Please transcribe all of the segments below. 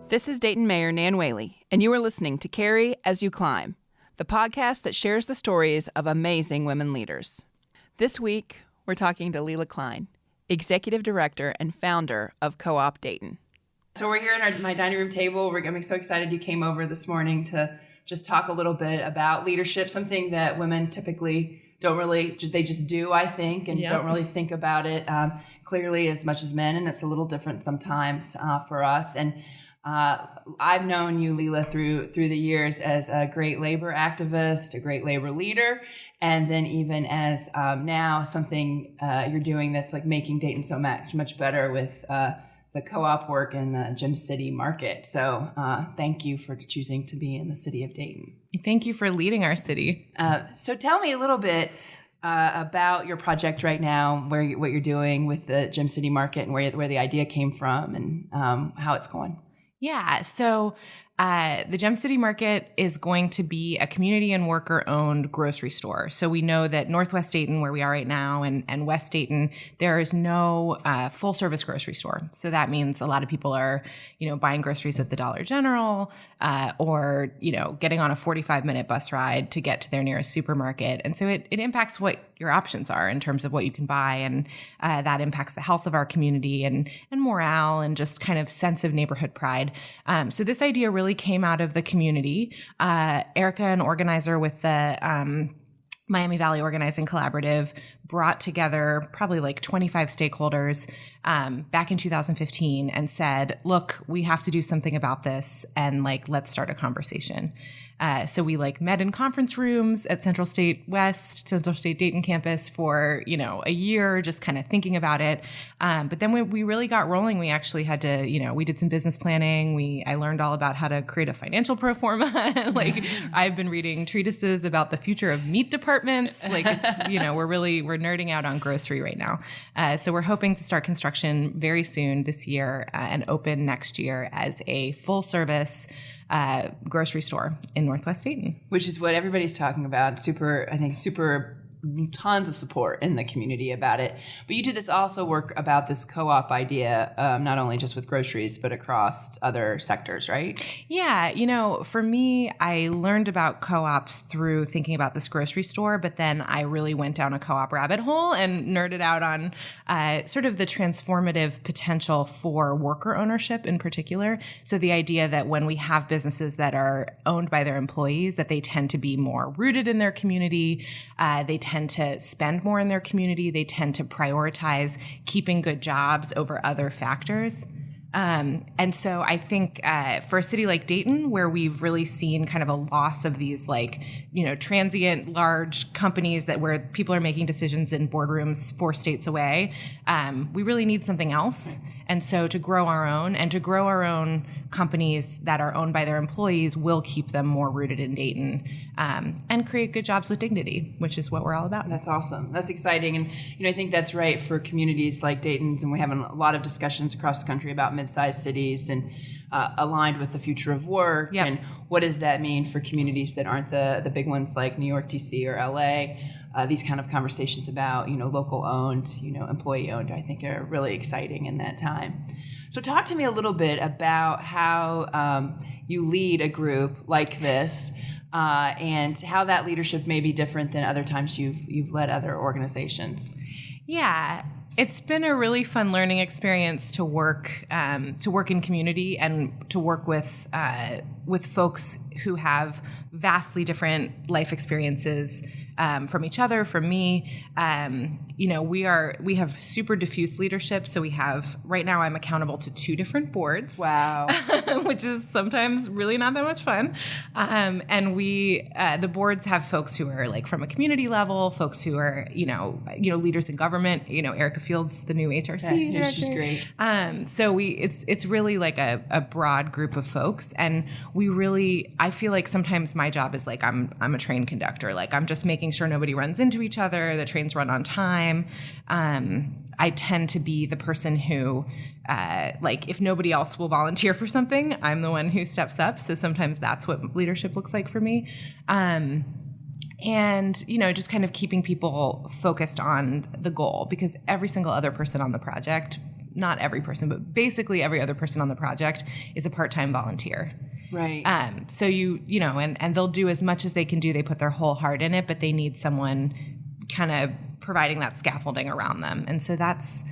This is Dayton Mayor Nan Whaley, and you are listening to Carry As You Climb, the podcast that shares the stories of amazing women leaders. This week, we're talking to Lela Klein, Executive Director and founder of Co-op Dayton. So we're here at my dining room table. I'm so excited you came over this morning to just talk a little bit about leadership, something that women typically don't really, they just do, I think, and don't really think about it clearly as much as men, and it's a little different sometimes for us. And I've known you, Lela, through the years as a great labor activist, a great labor leader, and then even as now something you're doing that's like making Dayton so much better with the co-op work in the JEM City Market. So thank you for choosing to be in the city of Dayton. Thank you for leading our city. So tell me a little bit about your project right now, what you're doing with the JEM City Market and where the idea came from and how it's going. Yeah. So the JEM City Market is going to be a community and worker-owned grocery store. So we know that Northwest Dayton, where we are right now, and West Dayton, there is no full-service grocery store. So that means a lot of people are, buying groceries at the Dollar General or, getting on a 45-minute bus ride to get to their nearest supermarket. And so it impacts what your options are in terms of what you can buy. And that impacts the health of our community and morale and just kind of sense of neighborhood pride. So this idea really came out of the community. Erica, an organizer with the Miami Valley Organizing Collaborative, brought together probably like 25 stakeholders back in 2015 and said, look, we have to do something about this and let's start a conversation. So we met in conference rooms at Central State Dayton campus for, a year, just kind of thinking about it. But then we really got rolling. We actually had to, we did some business planning. I learned all about how to create a financial pro forma. I've been reading treatises about the future of meat departments. We're nerding out on grocery right now. So we're hoping to start construction very soon this year and open next year as a full service grocery store in Northwest Dayton. Which is what everybody's talking about. Super tons of support in the community about it. But you do this also work about this co-op idea, not only just with groceries, but across other sectors, right? Yeah. For me, I learned about co-ops through thinking about this grocery store, but then I really went down a co-op rabbit hole and nerded out on sort of the transformative potential for worker ownership in particular. So the idea that when we have businesses that are owned by their employees, that they tend to be more rooted in their community, they tend to spend more in their community. They tend to prioritize keeping good jobs over other factors. And so I think for a city like Dayton, where we've really seen kind of a loss of these transient large companies where people are making decisions in boardrooms 4 states away, we really need something else. And so to grow our own companies that are owned by their employees will keep them more rooted in Dayton and create good jobs with dignity, which is what we're all about. That's awesome. That's exciting. And, I think that's right for communities like Dayton's. And we have a lot of discussions across the country about mid-sized cities and aligned with the future of work. Yep. And what does that mean for communities that aren't the big ones like New York, DC, or LA? These kind of conversations about, local owned, employee owned, I think are really exciting in that time. So talk to me a little bit about how you lead a group like this and how that leadership may be different than other times you've led other organizations. Yeah. It's been a really fun learning experience to work in community and to work with folks who have vastly different life experiences from each other, from me. We have super diffuse leadership. So we have, right now I'm accountable to 2 different boards. Wow. Which is sometimes really not that much fun. And the boards have folks who are from a community level, folks who are, leaders in government. Erica Fields, the new HRC director. She's great. So it's really a broad group of folks. And I feel like sometimes my job is I'm a train conductor. I'm just making sure nobody runs into each other, the trains run on time. I tend to be the person who, if nobody else will volunteer for something, I'm the one who steps up. So sometimes that's what leadership looks like for me. And, just kind of keeping people focused on the goal, because every single other person on the project not every person, but basically every other person on the project is a part-time volunteer. Right. So you know, and they'll do as much as they can do. They put their whole heart in it, but they need someone kind of providing that scaffolding around them. And so that's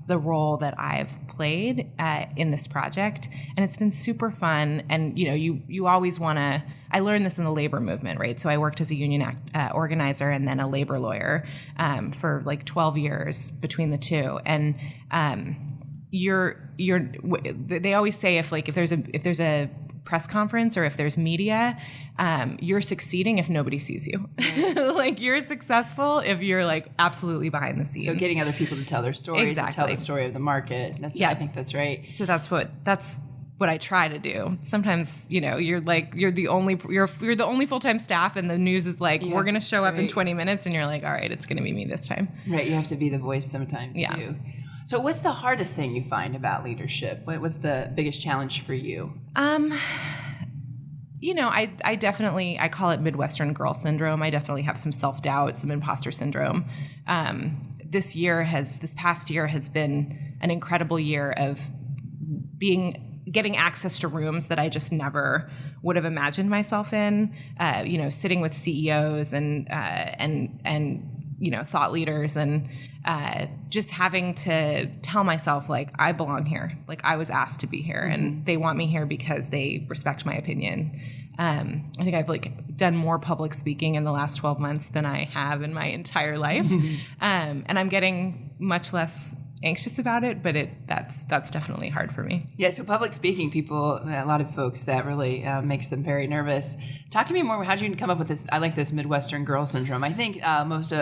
the role that I've played in this project. And it's been super fun. And, you know, you always want to, I learned this in the labor movement, right? So I worked as a union organizer and then a labor lawyer for like 12 years between the two. And they always say if there's a press conference or if there's media, you're succeeding if nobody sees you. Like you're successful if you're like absolutely behind the scenes. So getting other people to tell their stories, exactly. to tell the story of the market. I think that's right. So that's what I try to do. Sometimes, you know, you're the only full-time staff and the news is like, we're going to show up in 20 minutes and you're like, all right, it's going to be me this time. Right. You have to be the voice sometimes too. So what's the hardest thing you find about leadership? What's the biggest challenge for you? You know, I definitely, I call it Midwestern girl syndrome. I definitely have some self-doubt, some imposter syndrome. This past year has been an incredible year of getting access to rooms that I just never would have imagined myself in, you know, sitting with CEOs and you know, thought leaders and just having to tell myself, like, I belong here. Like, I was asked to be here, and they want me here because they respect my opinion. I think I've, like, done more public speaking in the last 12 months than I have in my entire life. And I'm getting much less anxious about it, but that's definitely hard for me. Yeah, so public speaking, a lot of folks, that really makes them very nervous. Talk to me more, how did you come up with this? I like this Midwestern girl syndrome. I think most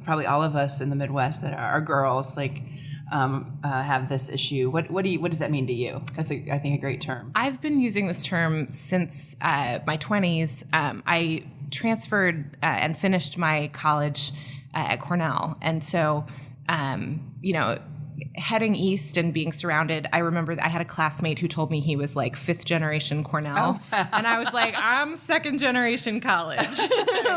probably all of us in the Midwest that are girls, like, have this issue. What does that mean to you? That's I think a great term. I've been using this term since my 20s. I transferred and finished my college at Cornell, and so you know, heading east and being surrounded, I remember I had a classmate who told me he was like 5th generation Cornell. Oh. And I was like, I'm 2nd generation college.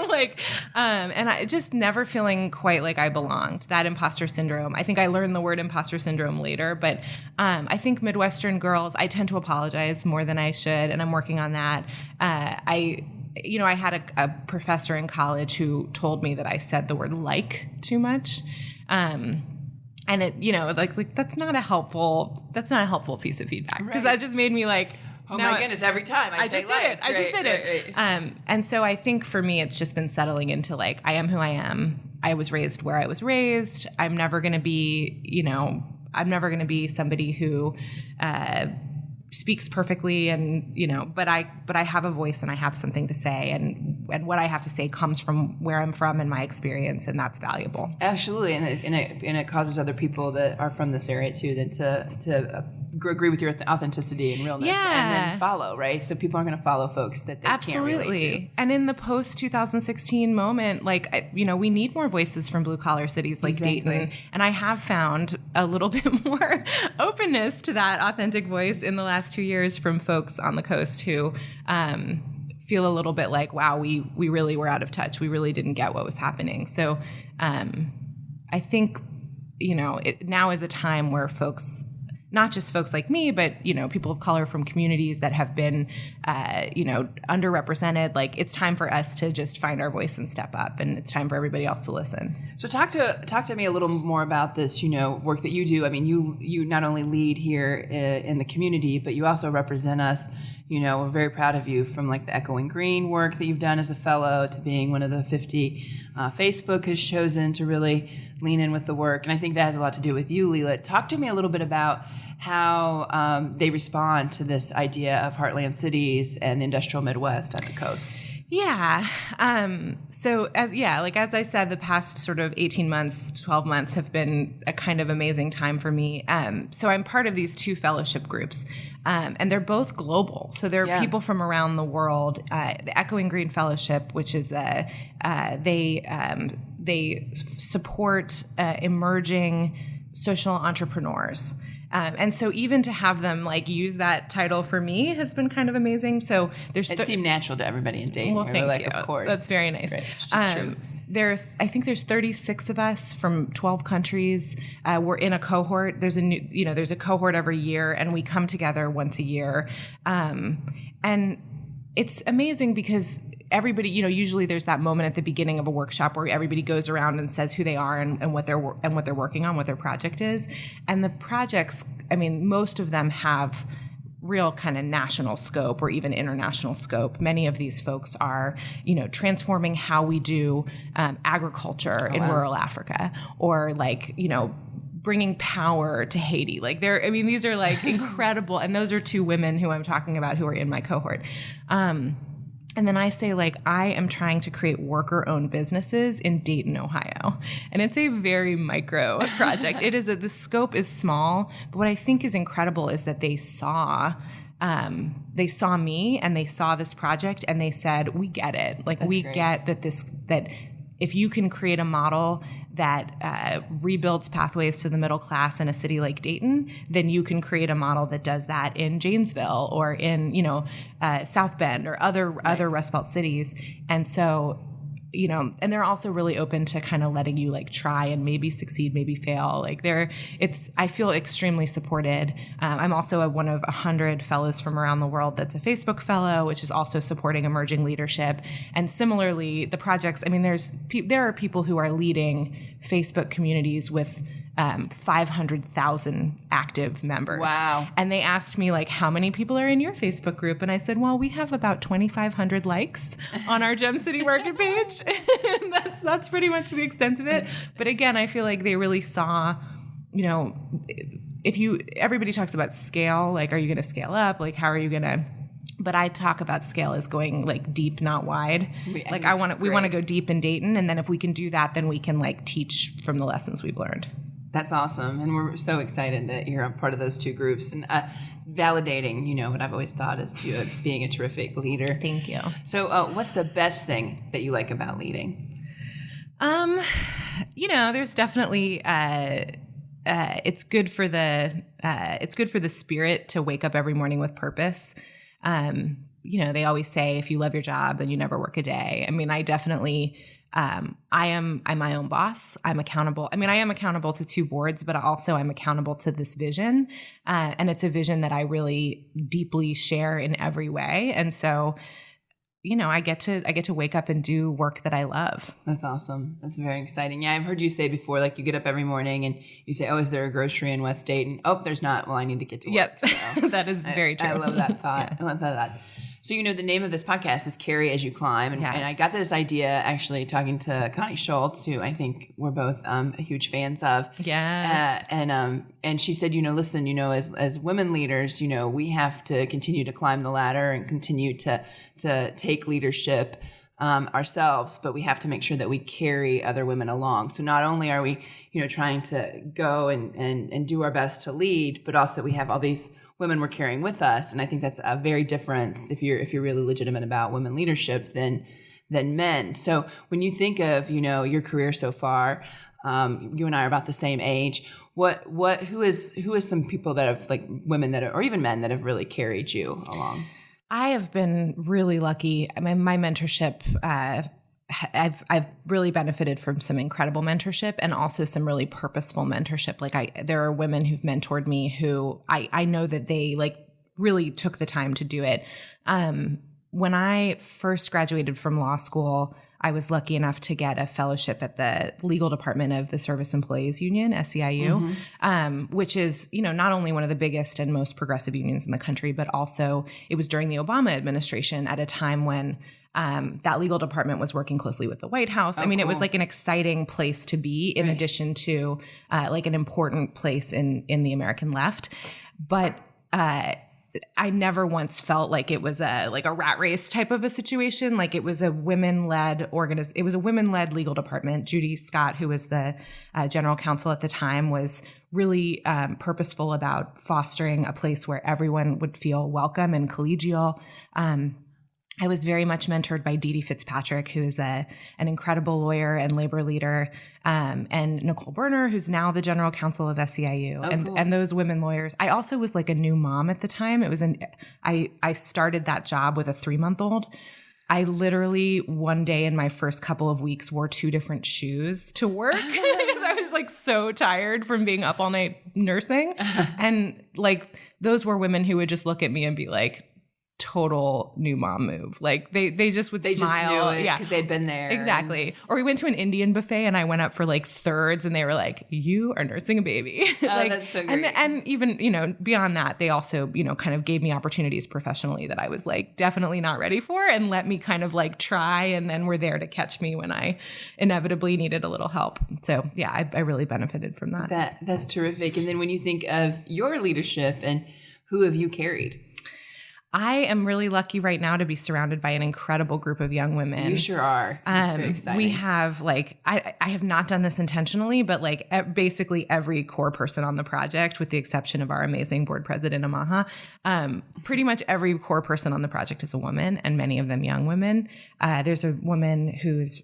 Like, and I just never feeling quite like I belonged. That imposter syndrome. I think I learned the word imposter syndrome later, but I think Midwestern girls, I tend to apologize more than I should, and I'm working on that. I had a professor in college who told me that I said the word like too much. And it, you know, like that's not a helpful piece of feedback, because that just made me like, oh my goodness, every time I just did it. And so I think for me, it's just been settling into like, I am who I am. I was raised where I was raised. I'm never going to be somebody who, speaks perfectly, and you know, but I have a voice and I have something to say, and what I have to say comes from where I'm from and my experience, and that's valuable. Absolutely, and it causes other people that are from this area too then to agree with your authenticity and realness, and then follow, right? So people aren't going to follow folks that they can't relate to. And in the post 2016 moment, like, you know, we need more voices from blue collar cities like Dayton, and I have found a little bit more openness to that authentic voice in the last 2 years from folks on the coast who feel a little bit like, wow, we really were out of touch. We really didn't get what was happening. So I think, you know, now is a time where folks, not just folks like me, but, you know, people of color from communities that have been, you know, underrepresented, like it's time for us to just find our voice and step up, and it's time for everybody else to listen. So talk to me a little more about this, you know, work that you do. I mean, you not only lead here in the community, but you also represent us. You know, we're very proud of you, from like the Echoing Green work that you've done as a fellow to being one of the 50 Facebook has chosen to really lean in with the work. And I think that has a lot to do with you, Lela. Talk to me a little bit about how they respond to this idea of heartland cities and the industrial Midwest at the coast. Yeah. So as I said, the past sort of 18 months, 12 months have been a kind of amazing time for me. So I'm part of these 2 fellowship groups, and they're both global. So there are people from around the world. The Echoing Green Fellowship, which is they support emerging social entrepreneurs. And so even to have them like use that title for me has been kind of amazing. So it seemed natural to everybody in Dayton. Well, thank like, you. Of course. That's very nice. Right. It's just true. I think there's 36 of us from 12 countries. We're in a cohort. There's a cohort every year, and we come together once a year. And it's amazing because everybody, usually there's that moment at the beginning of a workshop where everybody goes around and says who they are and what they're working on, what their project is. And the projects, most of them have real kind of national scope or even international scope. Many of these folks are, transforming how we do agriculture in rural Africa, or bringing power to Haiti. These are incredible. And those are two women who I'm talking about who are in my cohort. And then I say, I am trying to create worker-owned businesses in Dayton, Ohio. And it's a very micro project. The scope is small, but what I think is incredible is that they saw me and they saw this project and they said, we get it. We get that if you can create a model that rebuilds pathways to the middle class in a city like Dayton, then you can create a model that does that in Janesville or in South Bend or other Rust Belt cities. And so, and they're also really open to kind of letting you try and maybe succeed, maybe fail. I feel extremely supported. I'm also one of 100 fellows from around the world that's a Facebook fellow, which is also supporting emerging leadership. And similarly, the projects, there are people who are leading Facebook communities with 500,000 active members. Wow. And they asked me, how many people are in your Facebook group? And I said, well, we have about 2,500 likes on our JEM City Market page. And that's pretty much the extent of it. But again, I feel like they really saw, everybody talks about scale, are you going to scale up? How are you going to... But I talk about scale as going deep, not wide. We want to go deep in Dayton. And then if we can do that, then we can teach from the lessons we've learned. That's awesome. And we're so excited that you're a part of those two groups and validating, what I've always thought is being a terrific leader. Thank you. So what's the best thing that you like about leading? There's definitely, it's good for the spirit to wake up every morning with purpose. They always say, if you love your job, then you never work a day. I definitely, I'm my own boss. I'm accountable. I am accountable to two boards, but also I'm accountable to this vision. And it's a vision that I really deeply share in every way. And so, I get to wake up and do work that I love. That's awesome. That's very exciting. Yeah, I've heard you say before, you get up every morning and you say, oh, is there a grocery in West Dayton? Oh, there's not. Well, I need to get to work. Yep. So That is very true. I love that thought. Yeah. I love that. So, the name of this podcast is Carry As You Climb. And, and I got this idea actually talking to Connie Schultz, who I think we're both huge fans of. Yes. And she said, listen, as women leaders, we have to continue to climb the ladder and continue to take leadership ourselves, but we have to make sure that we carry other women along. So not only are we, trying to go and do our best to lead, but also we have all these women we're carrying with us. And I think that's a very different if you're really legitimate about women leadership than men. So when you think of, your career so far, you and I are about the same age. Who is some people that have women that are, or even men that have really carried you along? I have been really lucky. My mentorship, I've really benefited from some incredible mentorship and also some really purposeful mentorship. There are women who've mentored me who I know that they really took the time to do it. When I first graduated from law school, I was lucky enough to get a fellowship at the legal department of the Service Employees Union, SEIU, which is, not only one of the biggest and most progressive unions in the country, but also it was during the Obama administration at a time when that legal department was working closely with the White House. Cool. It was an exciting place to be in addition to an important place in the American left. But I never once felt like it was a rat race type of a situation. It was a women-led it was a women-led legal department. Judy Scott, who was the general counsel at the time, was really purposeful about fostering a place where everyone would feel welcome and collegial. I was very much mentored by Dee Dee Fitzpatrick, who is an incredible lawyer and labor leader, and Nicole Berner, who's now the general counsel of SEIU. Cool. And those women lawyers. I also was a new mom at the time. I started that job with a 3-month-old. I literally one day in my first couple of weeks wore 2 different shoes to work because I was like so tired from being up all night nursing. And like those were women who would just look at me and be like, total new mom move. Like they just would smile. Just knew it because they'd been there. Exactly. Or we went to an Indian buffet and I went up for like thirds and they were like, you are nursing a baby. Like, that's so great. And even, beyond that, they also, kind of gave me opportunities professionally that I was like definitely not ready for and let me kind of like try and then were there to catch me when I inevitably needed a little help. So yeah, I really benefited from that. That's terrific. And then when you think of your leadership and who have you carried? I am really lucky right now to be surrounded by an incredible group of young women. You sure are. It's very exciting. We have I have not done this intentionally, but basically every core person on the project, with the exception of our amazing board president, Amaha, pretty much every core person on the project is a woman, and many of them young women. There's a woman who's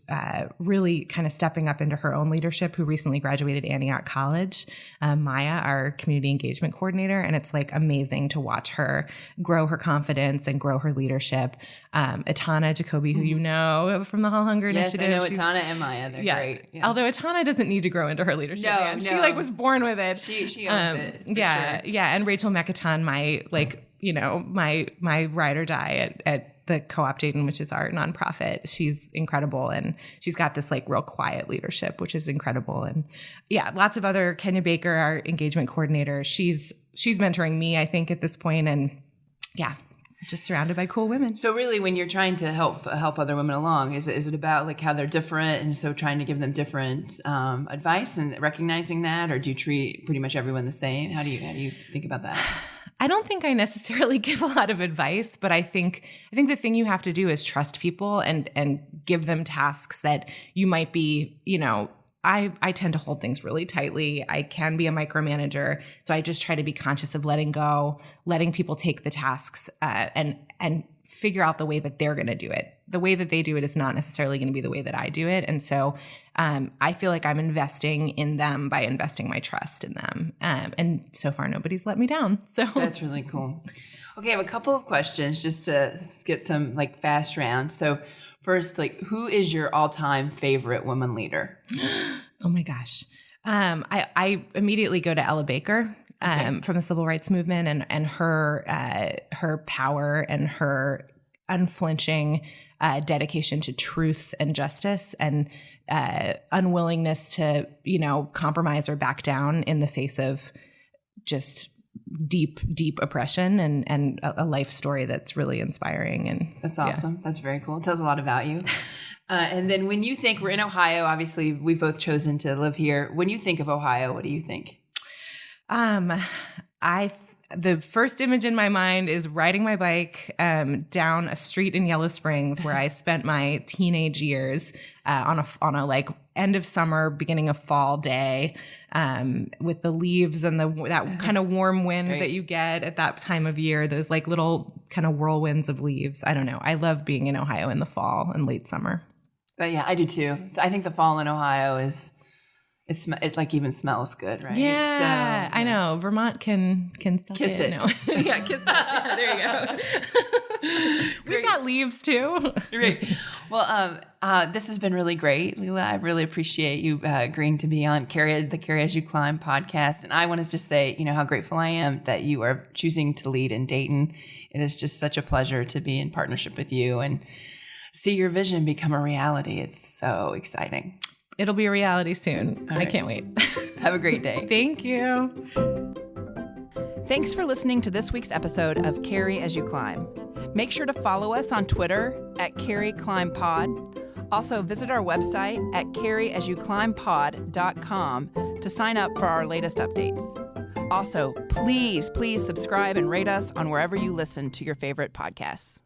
really kind of stepping up into her own leadership who recently graduated Antioch College, Maya, our community engagement coordinator, and it's like amazing to watch her grow her confidence and grow her leadership. Etana Jacoby, who you know from the Hall Hunger Initiative. Yes, I know Etana and Maya. They're great. Yeah. Although Etana doesn't need to grow into her leadership. No. She was born with it. She owns it. Yeah. Sure. Yeah. And Rachel Mekaton, my ride or die at the Co-op Dayton, which is our nonprofit. She's incredible. And she's got this real quiet leadership, which is incredible. And yeah, lots of other, Kenya Baker, our engagement coordinator. She's mentoring me, I think, at this point. And yeah, just surrounded by cool women. So really, when you're trying to help other women along, is it about how they're different, and so trying to give them different advice and recognizing that, or do you treat pretty much everyone the same? How do you think about that? I don't think I necessarily give a lot of advice, but I think the thing you have to do is trust people and give them tasks that you might be, I tend to hold things really tightly. I can be a micromanager. So I just try to be conscious of letting go, letting people take the tasks and figure out the way that they're going to do it. The way that they do it is not necessarily going to be the way that I do it. And so I feel like I'm investing in them by investing my trust in them. And so far, nobody's let me down. So that's really cool. Okay, I have a couple of questions just to get some fast rounds. So first, who is your all-time favorite woman leader? Oh my gosh. I immediately go to Ella Baker from the civil rights movement and her power and her unflinching dedication to truth and justice and unwillingness to, compromise or back down in the face of just deep oppression and a life story that's really inspiring. And that's awesome. Yeah. That's very cool. It tells a lot about you. And then when you think, we're in Ohio, obviously we've both chosen to live here. When you think of Ohio, what do you think? The first image in my mind is riding my bike down a street in Yellow Springs where I spent my teenage years on a end of summer, beginning of fall day with the leaves and that kind of warm wind right. that you get at that time of year, those little kind of whirlwinds of leaves. I don't know. I love being in Ohio in the fall and late summer. But yeah, I do too. I think the fall in Ohio is... It even smells good, right? Yeah, so, yeah. I know. Vermont can suck kiss it. No. Yeah, kiss it. Yeah, there you go. We've got leaves too. Great. Well, this has been really great, Lela. I really appreciate you agreeing to be on the Carry As You Climb podcast. And I want to just say, how grateful I am that you are choosing to lead in Dayton. It is just such a pleasure to be in partnership with you and see your vision become a reality. It's so exciting. It'll be a reality soon. All right. I can't wait. Have a great day. Thank you. Thanks for listening to this week's episode of Carry As You Climb. Make sure to follow us on Twitter at CarryClimbPod. Also, visit our website at carryasuclimbpod.com to sign up for our latest updates. Also, please subscribe and rate us on wherever you listen to your favorite podcasts.